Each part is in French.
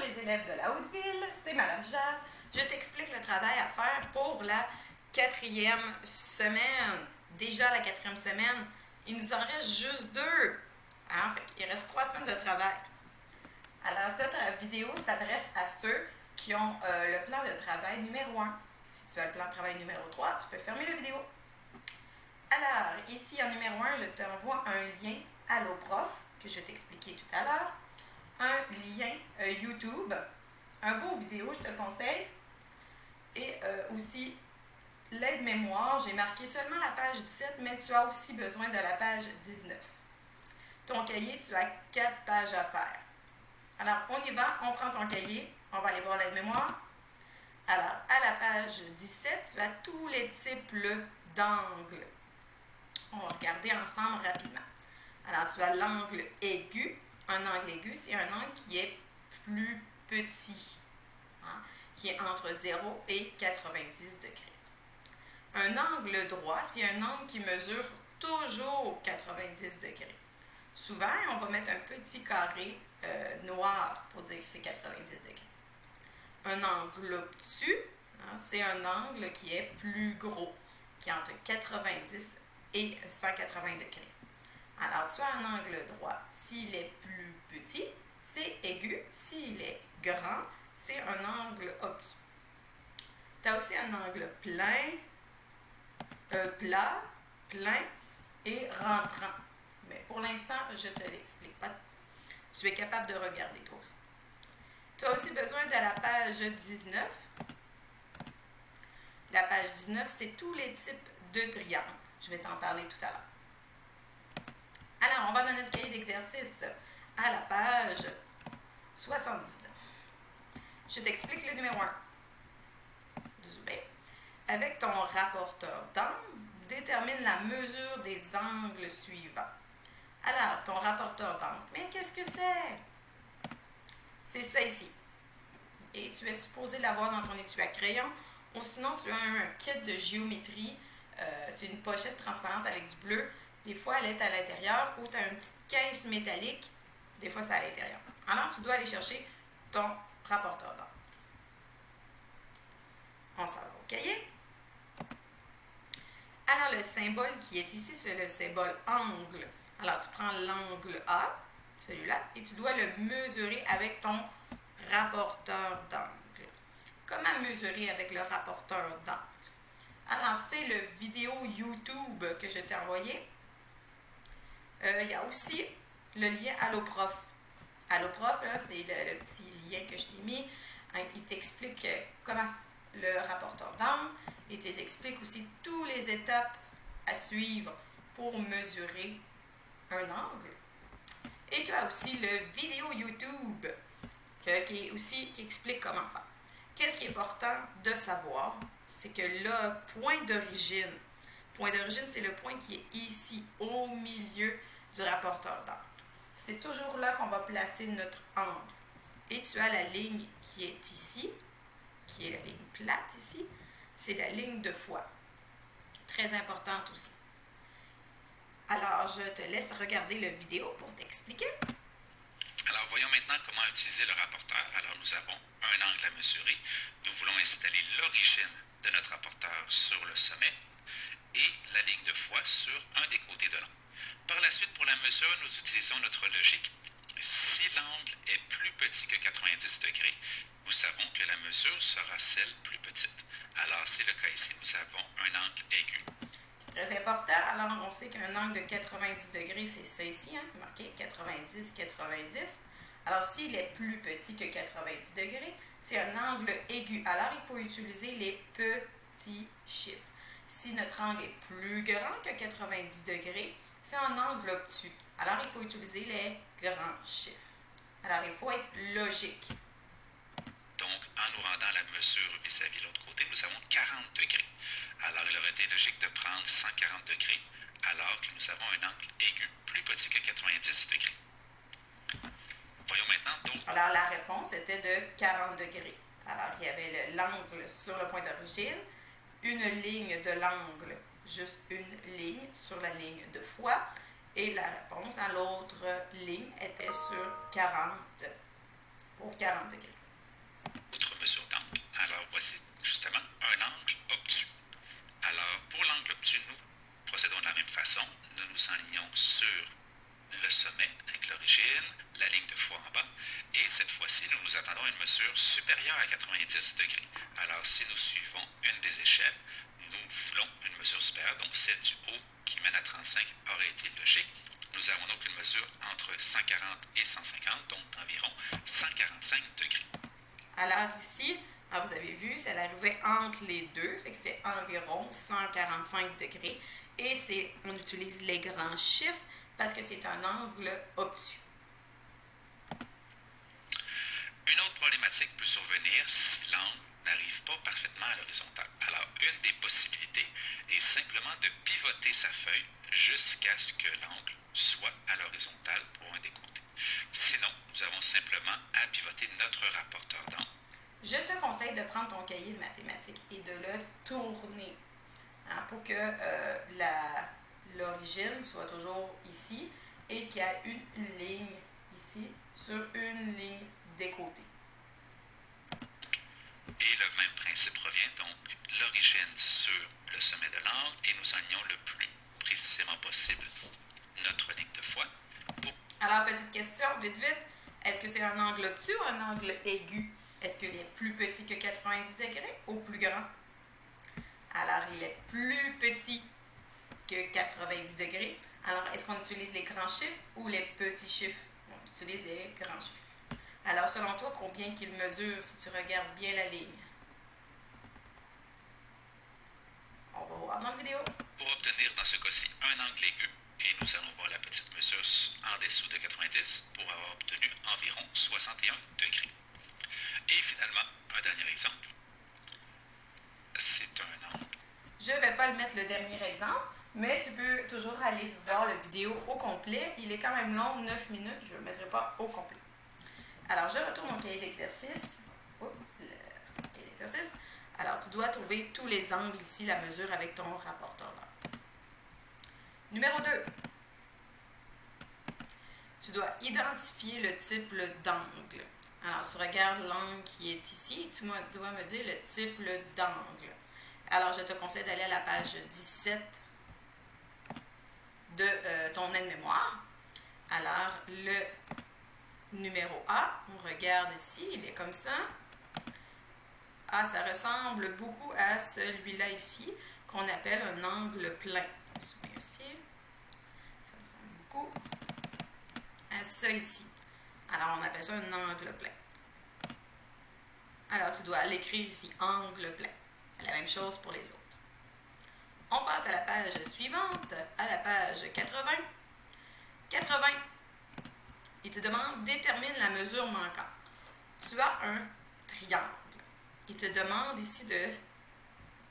les élèves de la Haute-Ville, c'est Madame Jade. Je t'explique le travail à faire pour la 4e semaine. Déjà la 4e semaine, il nous en reste juste 2. Hein? Il reste 3 semaines de travail. Alors cette vidéo s'adresse à ceux qui ont le plan de travail numéro 1. Si tu as le plan de travail numéro 3, tu peux fermer la vidéo. Alors, ici en numéro 1, je t'envoie un lien Allo Prof que je vais t'expliquer tout à l'heure. Un lien YouTube, un beau vidéo, je te le conseille. Et aussi l'aide-mémoire, j'ai marqué seulement la page 17, mais tu as aussi besoin de la page 19. Ton cahier, tu as 4 pages à faire. Alors, on y va, on prend ton cahier, on va aller voir l'aide-mémoire. Alors, à la page 17, tu as tous les types d'angles. On va regarder ensemble rapidement. Alors, tu as l'angle aigu. Un angle aigu, c'est un angle qui est plus petit, hein, qui est entre 0 et 90 degrés. Un angle droit, c'est un angle qui mesure toujours 90 degrés. Souvent, on va mettre un petit carré noir pour dire que c'est 90 degrés. Un angle obtus, hein, c'est un angle qui est plus gros, qui est entre 90 et 180 degrés. Alors, tu as un angle droit. S'il est plus petit, c'est aigu. S'il est grand, c'est un angle obtus. Tu as aussi un angle plat, plein et rentrant. Mais pour l'instant, je ne te l'explique pas. Tu es capable de regarder toi aussi. Tu as aussi besoin de la page 19. La page 19, c'est tous les types de triangles. Je vais t'en parler tout à l'heure. Alors, on va dans notre cahier d'exercice à la page 79. Je t'explique le numéro 1. Avec ton rapporteur d'angle, détermine la mesure des angles suivants. Alors, ton rapporteur d'angle, mais qu'est-ce que c'est? C'est ça ici. Et tu es supposé l'avoir dans ton étui à crayon, ou sinon tu as un kit de géométrie. C'est une pochette transparente avec du bleu. Des fois, elle est à l'intérieur, ou tu as une petite caisse métallique. Des fois, c'est à l'intérieur. Alors, tu dois aller chercher ton rapporteur d'angle. On s'en va au cahier. Alors, le symbole qui est ici, c'est le symbole angle. Alors, tu prends l'angle A, celui-là, et tu dois le mesurer avec ton rapporteur d'angle. Comment mesurer avec le rapporteur d'angle? Alors, c'est le vidéo YouTube que je t'ai envoyé. Il y a aussi le lien Allo Prof. Allo Prof, là, c'est le petit lien que je t'ai mis. Il t'explique comment le rapporteur d'angle et t'explique aussi toutes les étapes à suivre pour mesurer un angle. Et tu as aussi le vidéo YouTube qui explique comment faire. Qu'est-ce qui est important de savoir? C'est que le point d'origine, c'est le point qui est ici, au milieu du rapporteur d'angle. C'est toujours là qu'on va placer notre angle. Et tu as la ligne qui est ici, qui est la ligne plate ici, c'est la ligne de foi. Très importante aussi. Alors, je te laisse regarder la vidéo pour t'expliquer. Alors, voyons maintenant comment utiliser le rapporteur. Alors, nous avons un angle à mesurer. Nous voulons installer l'origine de notre rapporteur sur le sommet et la ligne de foi sur un des côtés de l'angle. Par la suite, pour la mesure, nous utilisons notre logique. Si l'angle est plus petit que 90 degrés, nous savons que la mesure sera celle plus petite. Alors, c'est le cas ici. Nous avons un angle aigu. Très important. Alors, on sait qu'un angle de 90 degrés, c'est ça ici, hein, c'est marqué 90, 90. Alors, s'il est plus petit que 90 degrés, c'est un angle aigu. Alors, il faut utiliser les petits chiffres. Si notre angle est plus grand que 90 degrés, c'est un angle obtus. Alors, il faut utiliser les grands chiffres. Alors, il faut être logique. Donc, en nous rendant la mesure vis-à-vis de l'autre côté, nous avons 40 degrés. Alors, il aurait été logique de prendre 140 degrés, alors que nous avons un angle aigu, plus petit que 90 degrés. Voyons maintenant d'autres. Alors, la réponse était de 40 degrés. Alors, il y avait l'angle sur le point d'origine, une ligne de l'angle, juste une ligne sur la ligne de foi, et la réponse à l'autre ligne était sur 40, pour 40 degrés. fois-ci, nous nous attendons à une mesure supérieure à 90 degrés. Alors, si nous suivons une des échelles, nous voulons une mesure supérieure, donc celle du haut qui mène à 35 aurait été logique. Nous avons donc une mesure entre 140 et 150, donc d'environ 145 degrés. Alors ici, vous avez vu, c'est l'arrivée entre les deux, fait que c'est environ 145 degrés. Et on utilise les grands chiffres parce que c'est un angle obtus. Une autre problématique peut survenir si l'angle n'arrive pas parfaitement à l'horizontale. Alors, une des possibilités est simplement de pivoter sa feuille jusqu'à ce que l'angle soit à l'horizontale pour un des côtés. Sinon, nous avons simplement à pivoter notre rapporteur d'angle. Je te conseille de prendre ton cahier de mathématiques et de le tourner pour que l'origine soit toujours ici et qu'il y ait une ligne ici sur une ligne des côtés. Et le même principe revient donc l'origine sur le sommet de l'angle et nous alignons le plus précisément possible notre ligne de foi. Alors, petite question, vite, vite. Est-ce que c'est un angle obtus ou un angle aigu? Est-ce qu'il est plus petit que 90 degrés ou plus grand? Alors, il est plus petit que 90 degrés. Alors, est-ce qu'on utilise les grands chiffres ou les petits chiffres? On utilise les grands chiffres. Alors, selon toi, combien qu'il mesure si tu regardes bien la ligne? On va voir dans la vidéo. Pour obtenir dans ce cas-ci un angle aigu, et nous allons voir la petite mesure en dessous de 90 pour avoir obtenu environ 61 degrés. Et finalement, un dernier exemple. C'est un angle. Je ne vais pas le mettre le dernier exemple, mais tu peux toujours aller voir la vidéo au complet. Il est quand même long, 9 minutes. Je ne le mettrai pas au complet. Alors, je retourne au cahier d'exercice. Alors, tu dois trouver tous les angles ici, la mesure avec ton rapporteur d'angle. Numéro 2. Tu dois identifier le type d'angle. Alors, tu regardes l'angle qui est ici. Tu dois me dire le type d'angle. Alors, je te conseille d'aller à la page 17 de ton aide-mémoire. Alors, le numéro A, on regarde ici, il est comme ça. Ah, ça ressemble beaucoup à celui-là ici, qu'on appelle un angle plein. Je mets aussi. Ça ressemble beaucoup à ça ici. Alors, on appelle ça un angle plein. Alors, tu dois l'écrire ici, angle plein. La même chose pour les autres. On passe à la page suivante, à la page 80. 80. Il te demande détermine la mesure manquante. Tu as un triangle. Il te demande ici de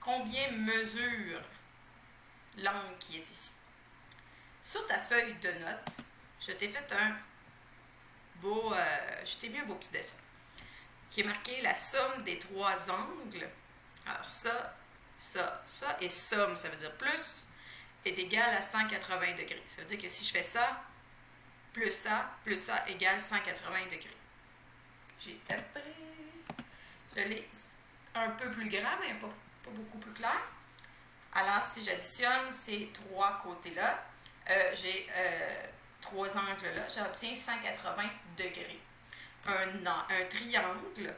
combien mesure l'angle qui est ici. Sur ta feuille de notes, je t'ai fait je t'ai mis un beau petit dessin qui est marqué la somme des trois angles. Alors ça et somme, ça veut dire plus, est égal à 180 degrés. Ça veut dire que si je fais ça égale 180 degrés. J'ai tapé. Je l'ai un peu plus grand, mais pas beaucoup plus clair. Alors, si j'additionne ces trois côtés-là, j'ai trois angles-là, j'obtiens 180 degrés. Un triangle,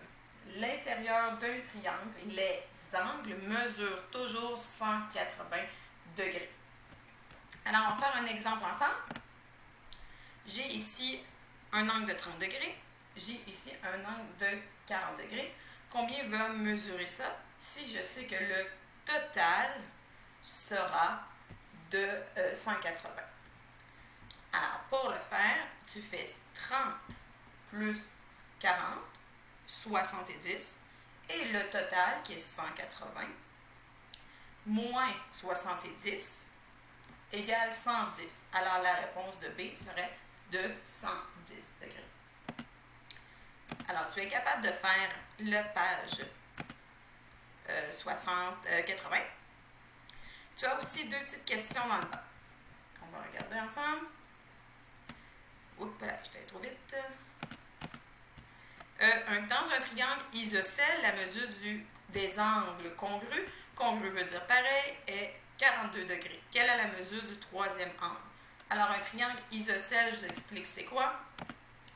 l'intérieur d'un triangle, les angles mesurent toujours 180 degrés. Alors, on va faire un exemple ensemble. J'ai ici un angle de 30 degrés. J'ai ici un angle de 40 degrés. Combien va mesurer ça? Si je sais que le total sera de 180. Alors, pour le faire, tu fais 30 plus 40, 70, et le total, qui est 180, moins 70, égale 110. Alors, la réponse de B serait de 110 degrés. Alors, tu es capable de faire la page 80. Tu as aussi deux petites questions dans le bas. On va regarder ensemble. Oups, là, j'étais trop vite. Dans un triangle isocèle, la mesure des angles congrus, congru veut dire pareil, est 42 degrés. Quelle est la mesure du troisième angle? Alors, un triangle isocèle, je vous explique c'est quoi.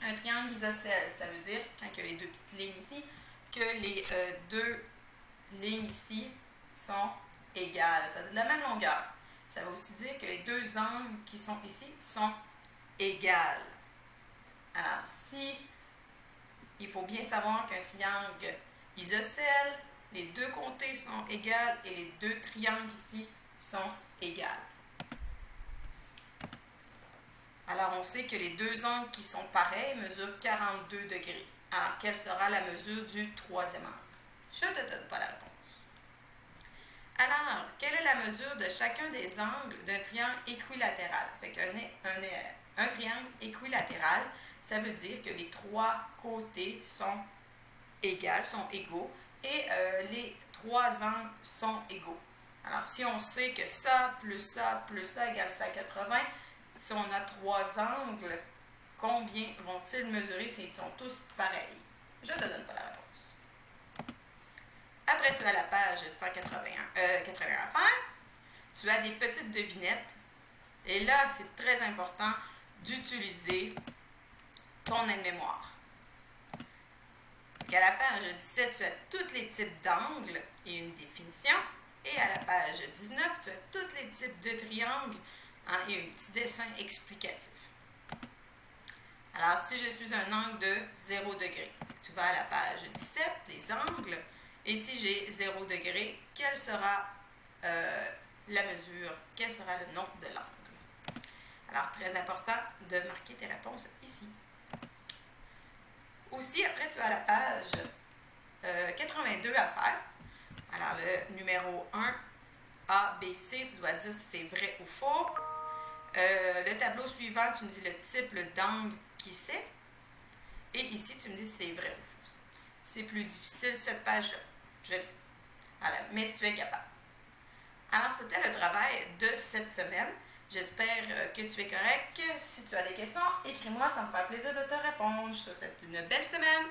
Un triangle isocèle, ça veut dire, quand il y a les deux petites lignes ici, que les deux lignes ici sont égales, c'est-à-dire de la même longueur. Ça veut aussi dire que les deux angles qui sont ici sont égales. Alors, si il faut bien savoir qu'un triangle isocèle, les deux côtés sont égales et les deux triangles ici sont égales. Alors, on sait que les deux angles qui sont pareils mesurent 42 degrés. Alors, quelle sera la mesure du troisième angle? Je ne te donne pas la réponse. Alors, quelle est la mesure de chacun des angles d'un triangle équilatéral? Fait qu'un triangle équilatéral, ça veut dire que les trois côtés sont égaux, et les trois angles sont égaux. Alors, si on sait que ça plus ça plus ça égale 180, si on a trois angles, combien vont-ils mesurer s'ils sont tous pareils? Je ne te donne pas la réponse. Après, tu as la page 81 à faire. Tu as des petites devinettes. Et là, c'est très important d'utiliser ton aide-mémoire. À la page 17, tu as tous les types d'angles et une définition. Et à la page 19, tu as tous les types de triangles et un petit dessin explicatif. Alors, si je suis un angle de 0 degré, tu vas à la page 17, les angles. Et si j'ai 0 degré, quelle sera la mesure? Quel sera le nombre de l'angle? Alors, très important de marquer tes réponses ici. Aussi, après, tu as la page 82 à faire. Alors, le numéro 1, A, B, C, tu dois dire si c'est vrai ou faux. Le tableau suivant, tu me dis le type d'angle qui c'est. Et ici, tu me dis si c'est vrai ou faux. C'est plus difficile, cette page-là. Je le sais. Alors, mais tu es capable. Alors, c'était le travail de cette semaine. J'espère que tu es correct. Si tu as des questions, écris-moi, ça me fera plaisir de te répondre. Je te souhaite une belle semaine.